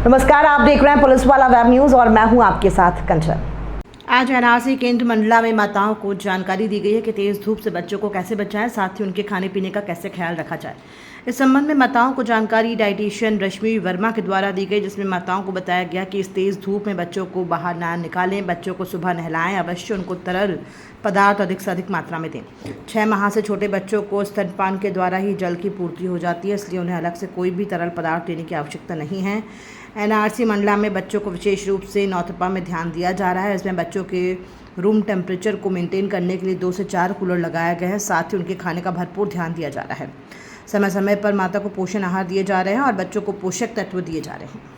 नमस्कार, आप देख रहे हैं पुलिस वाला वेब न्यूज और मैं हूं आपके साथ कंचन। आज एनआरसी केंद्र मंडला में माताओं को जानकारी दी गई है कि तेज धूप से बच्चों को कैसे बचाएं, साथ ही उनके खाने पीने का कैसे ख्याल रखा जाए। इस संबंध में माताओं को जानकारी डाइटिशियन रश्मि वर्मा के द्वारा दी गई, जिसमें माताओं को बताया गया कि इस तेज धूप में बच्चों को बाहर ना निकालें, बच्चों को सुबह नहलाएं, अवश्य उनको तरल पदार्थ अधिक से अधिक मात्रा में दें। 6 माह से छोटे बच्चों को स्तनपान के द्वारा ही जल की पूर्ति हो जाती है, इसलिए उन्हें अलग से कोई भी तरल पदार्थ देने की आवश्यकता नहीं है। एनआरसी मंडला में बच्चों को विशेष रूप से नौतपा में ध्यान दिया जा रहा है। इसमें बच्चों के रूम टेम्परेचर को मेंटेन करने के लिए 2 से 4 कूलर लगाए गए हैं, साथ ही उनके खाने का भरपूर ध्यान दिया जा रहा है। समय समय पर माता को पोषण आहार दिए जा रहे हैं और बच्चों को पोषक तत्व दिए जा रहे हैं।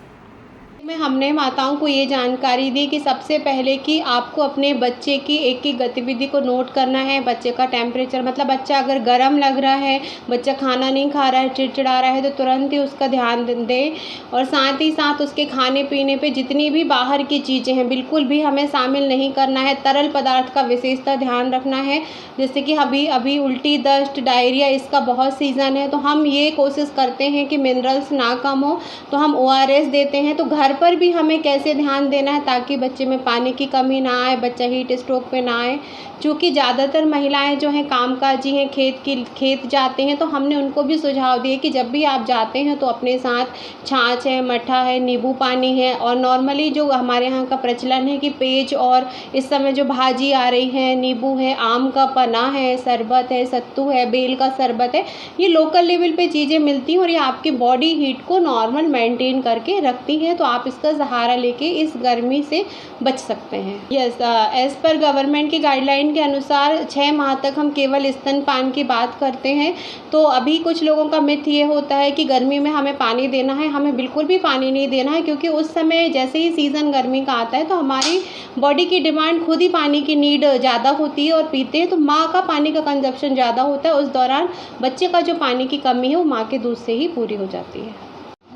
में हमने माताओं को ये जानकारी दी कि सबसे पहले कि आपको अपने बच्चे की एक एक गतिविधि को नोट करना है। बच्चे का टेम्परेचर, मतलब बच्चा अगर गर्म लग रहा है, बच्चा खाना नहीं खा रहा है, चिड़चिड़ा रहा है, तो तुरंत ही उसका ध्यान दें। और साथ ही साथ उसके खाने पीने पे जितनी भी बाहर की चीज़ें हैं बिल्कुल भी हमें शामिल नहीं करना है। तरल पदार्थ का विशेषता ध्यान रखना है, जैसे कि अभी उल्टी, दस्त, डायरिया, इसका बहुत सीज़न है, तो हम ये कोशिश करते हैं कि मिनरल्स ना कम हो, तो हम ORS देते हैं। तो घर पर भी हमें कैसे ध्यान देना है ताकि बच्चे में पानी की कमी ना आए, बच्चा हीट स्ट्रोक पे ना आए। क्योंकि ज़्यादातर महिलाएं जो हैं कामकाजी हैं, खेत जाते हैं, तो हमने उनको भी सुझाव दिए कि जब भी आप जाते हैं तो अपने साथ छाछ है, मट्ठा है, नींबू पानी है, और नॉर्मली जो हमारे यहाँ का प्रचलन है कि पेज और इस समय जो भाजी आ रही है, नींबू है, आम का पना है, शरबत है, सत्तू है, बेल का शरबत है, ये लोकल लेवल पे चीज़ें मिलती हैं और ये आपकी बॉडी हीट को नॉर्मल मेंटेन करके रखती हैं। तो आप इसका सहारा लेके इस गर्मी से बच सकते हैं। यस, एज़ पर गवर्नमेंट की गाइडलाइन के अनुसार 6 माह तक हम केवल स्तनपान की बात करते हैं। तो अभी कुछ लोगों का मिथ ये होता है कि गर्मी में हमें पानी देना है। हमें बिल्कुल भी पानी नहीं देना है, क्योंकि उस समय जैसे ही सीज़न गर्मी का आता है तो हमारी बॉडी की डिमांड खुद ही पानी की नीड ज़्यादा होती है और पीते हैं, तो माँ का पानी का कंजप्शन ज़्यादा होता है। उस दौरान बच्चे का जो पानी की कमी है वो माँ के दूध से ही पूरी हो जाती है।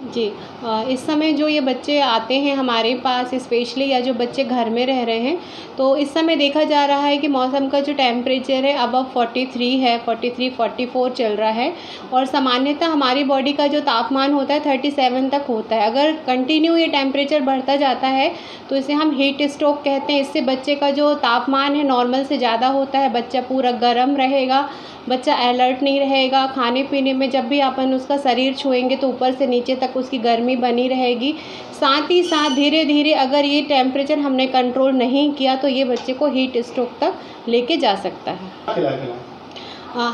जी, इस समय जो ये बच्चे आते हैं हमारे पास स्पेशली, या जो बच्चे घर में रह रहे हैं, तो इस समय देखा जा रहा है कि मौसम का जो टेम्परेचर है अबव 43 है, 43-44 चल रहा है। और सामान्यतः हमारी बॉडी का जो तापमान होता है 37 तक होता है। अगर कंटिन्यू ये टेम्परेचर बढ़ता जाता है तो इसे हम हीट स्ट्रोक कहते हैं। इससे बच्चे का जो तापमान है नॉर्मल से ज़्यादा होता है, बच्चा पूरा गर्म रहेगा, बच्चा अलर्ट नहीं रहेगा। खाने पीने में जब भी अपन उसका शरीर छुएंगे तो ऊपर से नीचे तक उसकी गर्मी बनी रहेगी। साथ ही साथ धीरे धीरे अगर ये टेम्परेचर हमने कंट्रोल नहीं किया तो ये बच्चे को हीट स्ट्रोक तक लेके जा सकता है।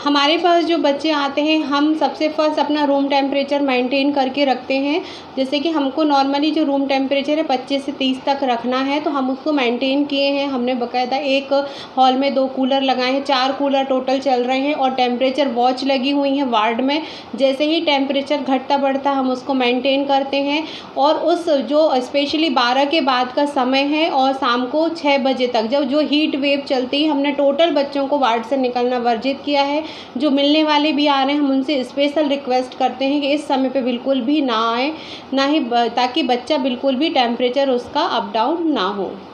हमारे पास जो बच्चे आते हैं, हम सबसे फर्स्ट अपना रूम टेम्परेचर मेंटेन करके रखते हैं। जैसे कि हमको नॉर्मली जो रूम टेम्परेचर है 25 से 30 तक रखना है, तो हम उसको मेंटेन किए हैं। हमने बाकायदा एक हॉल में 2 कूलर लगाए हैं, 4 कूलर टोटल चल रहे हैं, और टेम्परेचर वॉच लगी हुई है वार्ड में। जैसे ही टेम्परेचर घटता बढ़ता हम उसको मेंटेन करते हैं। और उस जो स्पेशली 12 के बाद का समय है और शाम को 6 बजे तक जब जो हीट वेव चलती है, हमने टोटल बच्चों को वार्ड से निकलना वर्जित किया है। जो मिलने वाले भी आ रहे हैं, हम उनसे स्पेशल रिक्वेस्ट करते हैं कि इस समय पे बिल्कुल भी ना आए, ना ही ताकि बच्चा बिल्कुल भी टेम्परेचर उसका अप डाउन ना हो।